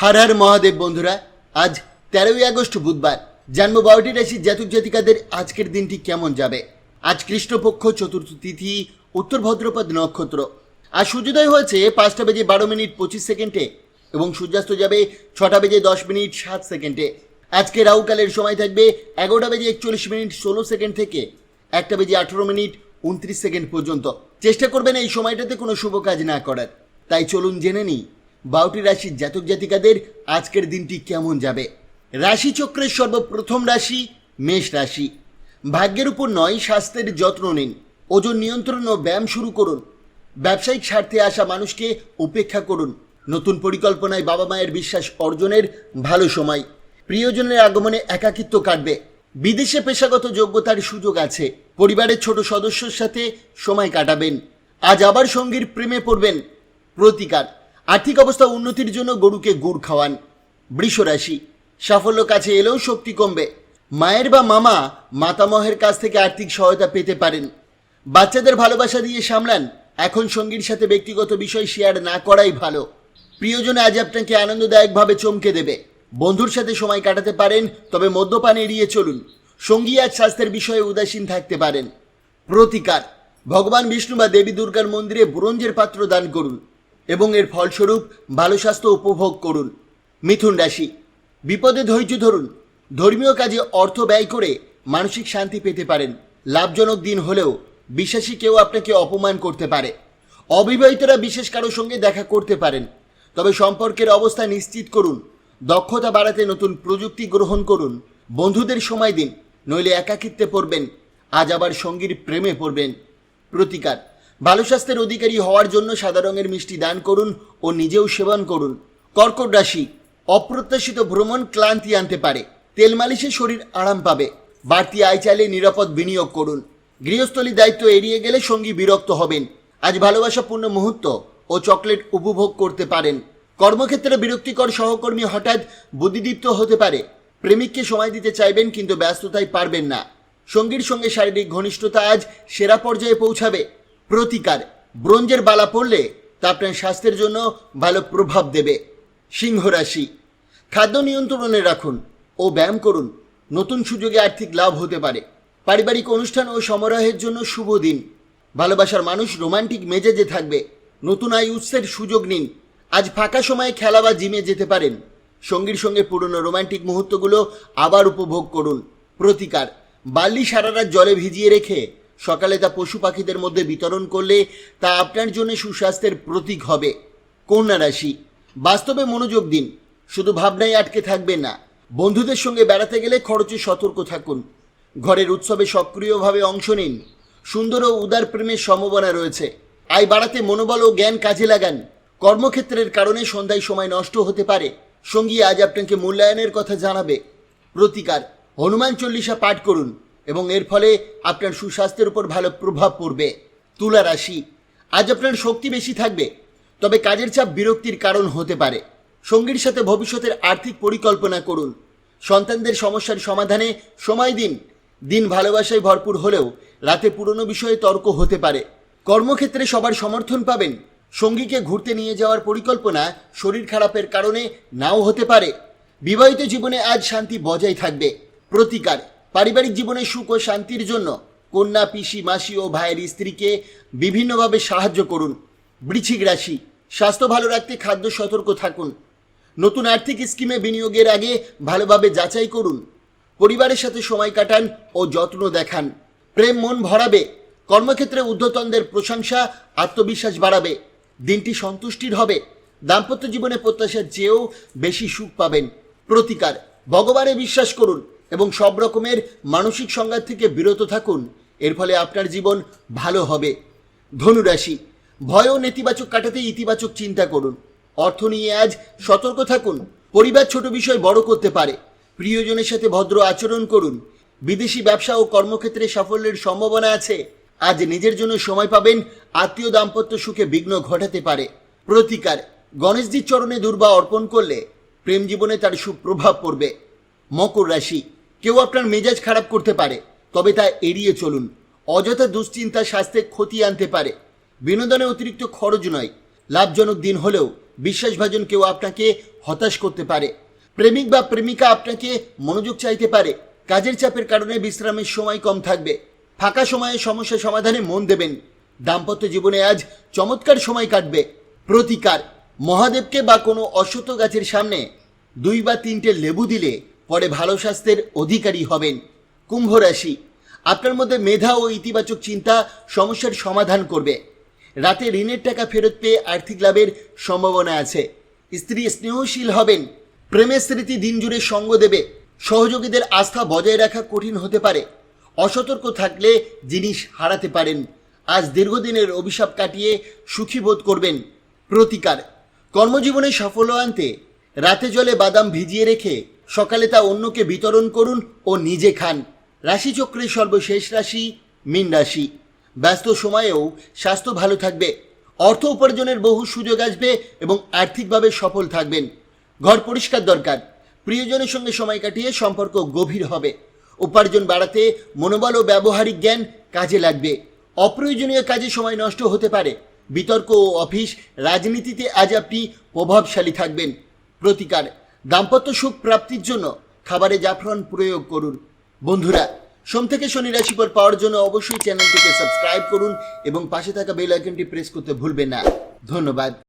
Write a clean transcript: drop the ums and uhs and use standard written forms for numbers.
हर हर महादेव बंधुरा आज 13 আগস্ট বুধবার জানবো 12টি রাশির জাতক জাতিকাদের আজকের দিনটি কেমন যাবে। আজ কৃষ্ণপক্ষ চতুর্থ তিথি, উত্তর ভদ্রপদ নক্ষত্র। আজ সূর্যোদয় হয়েছে 5:12:25 এবং সূর্যাস্ত যাবে 6:10:07। আজকে রাহুকালের সময় থাকবে 11:41:16 থেকে 1:18:29 পর্যন্ত। চেষ্টা করবেন এই সময়টাতে কোনো শুভ কাজ না করার। তাই চলুন জেনে নিই 12টি রাশির জাতক জাতিকাদের আজকের দিনটি কেমন যাবে। রাশিচক্রের সর্বপ্রথম রাশি মেষ রাশি। ভাগ্যের উপর নয়, স্বাস্থ্যের যত্ন নিন। ওজন নিয়ন্ত্রণ ও ব্যায়াম শুরু করুন। ব্যবসায়িক স্বার্থে আসা মানুষকে উপেক্ষা করুন। নতুন পরিকল্পনায় বাবা মায়ের বিশ্বাস অর্জনের ভালো সময়। প্রিয়জনের আগমনে একাকিত্ব কাটবে। বিদেশে পেশাগত যোগ্যতার সুযোগ আছে। পরিবারের ছোট সদস্যের সাথে সময় কাটাবেন। আজ আবার সঙ্গীর প্রেমে পড়বেন। প্রতিকার, আর্থিক অবস্থা উন্নতির জন্য গরুকে গুড় খাওয়ান। বৃষ রাশি। সাফল্য কাছে এলেও শক্তি কমবে। মায়ের বা মাতামহের কাছ থেকে আর্থিক সহায়তা পেতে পারেন। বাচ্চাদের ভালোবাসা দিয়ে সামলান। এখন সঙ্গীর সাথে ব্যক্তিগত বিষয় শেয়ার না করাই ভালো। প্রিয়জন আজ আপনাকে আনন্দদায়কভাবে চমকে দেবে। বন্ধুর সাথে সময় কাটাতে পারেন, তবে মদ্যপান এড়িয়ে চলুন। সঙ্গী আজ স্বাস্থ্যের বিষয়ে উদাসীন থাকতে পারেন। প্রতিকার, ভগবান বিষ্ণু বা দেবী দুর্গার মন্দিরে ব্রোঞ্জের পাত্র দান করুন এবং এর ফলস্বরূপ ভালো স্বাস্থ্য উপভোগ করুন। মিথুন রাশি। বিপদে ধৈর্য ধরুন। ধর্মীয় কাজে অর্থ ব্যয় করে মানসিক শান্তি পেতে পারেন। লাভজনক দিন হলেও বিশ্বাসী কেউ আপনাকে অপমান করতে পারে। অবিবাহিতরা বিশেষ কারো সঙ্গে দেখা করতে পারেন, তবে সম্পর্কের অবস্থা নিশ্চিত করুন। দক্ষতা বাড়াতে নতুন প্রযুক্তি গ্রহণ করুন। বন্ধুদের সময় দিন, নইলে একাকিত্বে পড়বেন। আজ আবার সঙ্গীর প্রেমে পড়বেন। প্রতিকার, ভালো স্বাস্থ্যের অধিকারী হওয়ার জন্য সাদা রঙের মিষ্টি দান করুন ও নিজেও সেবন করুন। কর্কট রাশি। অপ্রত্যাশিত ভ্রমণ ক্লান্তি আনতে পারে। তেল মালিশে শরীর আরাম পাবে। বাড়তি আয় চাইলে নিরাপদ বিনিয়োগ করুন। গৃহস্থলীর দায়িত্ব এড়িয়ে গেলে সঙ্গী বিরক্ত হবেন। আজ ভালোবাসাপূর্ণ মুহূর্ত ও চকলেট উপভোগ করতে পারেন। কর্মক্ষেত্রে বিরক্তিকর সহকর্মী হঠাৎ বুদ্ধিদীপ্ত হতে পারে। প্রেমিককে সময় দিতে চাইবেন, কিন্তু ব্যস্ততায় পারবেন না। সঙ্গীর সঙ্গে শারীরিক ঘনিষ্ঠতা আজ সেরা পর্যায়ে পৌঁছাবে। প্রতিকার, ব্রোঞ্জের বালা পড়লে তা আপনার স্বাস্থ্যের জন্য ভালো প্রভাব দেবে। সিংহ রাশি। খাদ্য নিয়ন্ত্রণে রাখুন ও ব্যায়াম করুন। নতুন সুযোগে আর্থিক লাভ হতে পারে। পারিবারিক অনুষ্ঠান ও সমারোহের জন্য শুভ দিন। ভালোবাসার মানুষ রোমান্টিক মেজাজে থাকবে। নতুন আয় উৎসের সুযোগ নিন। আজ ফাঁকা সময়ে খেলা বা জিমে যেতে পারেন। সঙ্গীর সঙ্গে পুরনো রোমান্টিক মুহূর্তগুলো আবার উপভোগ করুন। প্রতিকার, বার্লি সারা রাত জলে ভিজিয়ে রেখে সকালে তা পশু পাখিদের মধ্যে বিতরণ করলে তা আপনার জন্য সুস্বাস্থ্যের প্রতীক হবে। কন্যা রাশি। বাস্তবে মনোযোগ দিন, শুধু ভাবনায় আটকে থাকবেন না। বন্ধুদের সঙ্গে বেড়াতে গেলে খরচে সতর্ক থাকুন। ঘরের উৎসবে সক্রিয়ভাবে অংশ নিন। সুন্দর ও উদার প্রেমের সম্ভাবনা রয়েছে। আয় বাড়াতে মনোবল ও জ্ঞান কাজে লাগান। কর্মক্ষেত্রের কারণে সন্ধ্যায় সময় নষ্ট হতে পারে। সঙ্গী আজ আপনাকে মূল্যায়নের কথা জানাবে। প্রতিকার, হনুমান চল্লিশা পাঠ করুন এবং এর ফলে আপনার সুস্বাস্থ্যের উপর ভালো প্রভাব পড়বে। তুলা রাশি। আজ আপনার শক্তি বেশি থাকবে, তবে কাজের চাপ বিরক্তির কারণ হতে পারে। সঙ্গীর সাথে ভবিষ্যতের আর্থিক পরিকল্পনা করুন। সন্তানদের সমস্যার সমাধানে সময় দিন। দিন ভালোবাসায় ভরপুর হলেও রাতে পুরনো বিষয়ে তর্ক হতে পারে। কর্মক্ষেত্রে সবার সমর্থন পাবেন। সঙ্গীকে ঘুরতে নিয়ে যাওয়ার পরিকল্পনা শরীর খারাপের কারণে নাও হতে পারে। বিবাহিত জীবনে আজ শান্তি বজায় থাকবে। প্রতিকার, পারিবারিক জীবনে সুখ ও শান্তির জন্য কন্যা, পিসি, মাসি ও ভাইয়ের স্ত্রীকে বিভিন্নভাবে সাহায্য করুন। বৃশ্চিক রাশি। স্বাস্থ্য ভালো রাখতে খাদ্য সতর্ক থাকুন। নতুন আর্থিক স্কিমে বিনিয়োগের আগে ভালোভাবে যাচাই করুন। পরিবারের সাথে সময় কাটান ও যত্ন দেখান। প্রেম মন ভরাবে। কর্মক্ষেত্রে ঊর্ধ্বতনদের প্রশংসা আত্মবিশ্বাস বাড়াবে। দিনটি সন্তুষ্টির হবে। দাম্পত্য জীবনে প্রত্যাশার চেয়েও বেশি সুখ পাবেন। প্রতিকার, ভগবানে বিশ্বাস করুন এবং সব রকমের মানসিক সংঘাত থেকে বিরত থাকুন। এর ফলে আপনার জীবন ভালো হবে। ধনুরাশি। ভয় ও নেতিবাচক কাটাতে ইতিবাচক চিন্তা করুন। অর্থ নিয়ে আজ সতর্ক থাকুন। পরিবার ছোট বিষয় বড় করতে পারে। প্রিয়জনের সাথে ভদ্র আচরণ করুন। বিদেশি ব্যবসা ও কর্মক্ষেত্রে সাফল্যের সম্ভাবনা আছে। আজ নিজের জন্য সময় পাবেন। আত্মীয় দাম্পত্য সুখে বিঘ্ন ঘটাতে পারে। প্রতিকার, গণেশজির চরণে দুর্বা অর্পণ করলে প্রেম জীবনে তার সুপ্রভাব পড়বে। মকর রাশি। কেউ আপনার মেজাজ খারাপ করতে পারে, তবে তা এড়িয়ে চলুন। অযথা দুশ্চিন্তা স্বাস্থ্যে ক্ষতি আনতে পারে। বিনোদনে অতিরিক্ত খরচ নয়। লাভজনক দিন হলেও বিশ্বাসভাজন কেউ আপনাকে হতাশ করতে পারে। প্রেমিক বা প্রেমিকা আপনাকে মনোযোগ চাইতে পারে। কাজের চাপের কারণে বিশ্রামের সময় কম থাকবে। ফাঁকা সময়ে সমস্যা সমাধানে মন দেবেন। দাম্পত্য জীবনে আজ চমৎকার সময় কাটবে। প্রতিকার, মহাদেবকে বা কোনো অশ্বত্থ গাছের সামনে 2 বা 3টে লেবু দিলে পরে ভালো স্বাস্থ্যের অধিকারী হবেন। কুম্ভ রাশি, আপনার মধ্যে মেধা ও ইতিবাচক চিন্তা সমস্যার সমাধান করবে। রাতে ঋণের টাকা ফেরত পেয়ে আর্থিক লাভের সম্ভাবনা আছে। স্ত্রী স্নেহশীল হবেন। প্রেমের স্মৃতি দিন জুড়ে সঙ্গ দেবে। সহযোগীদের আস্থা বজায় রাখা কঠিন হতে পারে। অসতর্ক থাকলে জিনিস হারাতে পারেন। আজ দীর্ঘদিনের অভিশাপ কাটিয়ে সুখী বোধ করবেন। প্রতিকার, কর্মজীবনে সাফল্য আনতে রাতে জলে বাদাম ভিজিয়ে রেখে সকালে তা অন্যকে বিতরণ করুন ও নিজে খান। রাশিচক্রের সর্বশেষ রাশি মীন রাশি। ব্যস্ত সময়েও স্বাস্থ্য ভালো থাকবে। অর্থ উপার্জনের বহু সুযোগ আসবে এবং আর্থিকভাবে সফল থাকবেন। ঘর পরিষ্কার দরকার। প্রিয়জনের সঙ্গে সময় কাটিয়ে সম্পর্ক গভীর হবে। উপার্জন বাড়াতে মনোবল ও ব্যবহারিক জ্ঞান কাজে লাগবে। অপ্রয়োজনীয় কাজে সময় নষ্ট হতে পারে। বিতর্ক ও অফিস রাজনীতিতে আজ আপনি প্রভাবশালী থাকবেন। প্রতিকার, দাম্পত্য সুখ প্রাপ্তির জন্য খাবারে জাফরান প্রয়োগ করুন। বন্ধুরা, সোম থেকে শনি রাশিফল পাওয়ার জন্য অবশ্যই চ্যানেলটিকে সাবস্ক্রাইব করুন এবং পাশে থাকা বেল আইকনটি প্রেস করতে ভুলবেন না। ধন্যবাদ।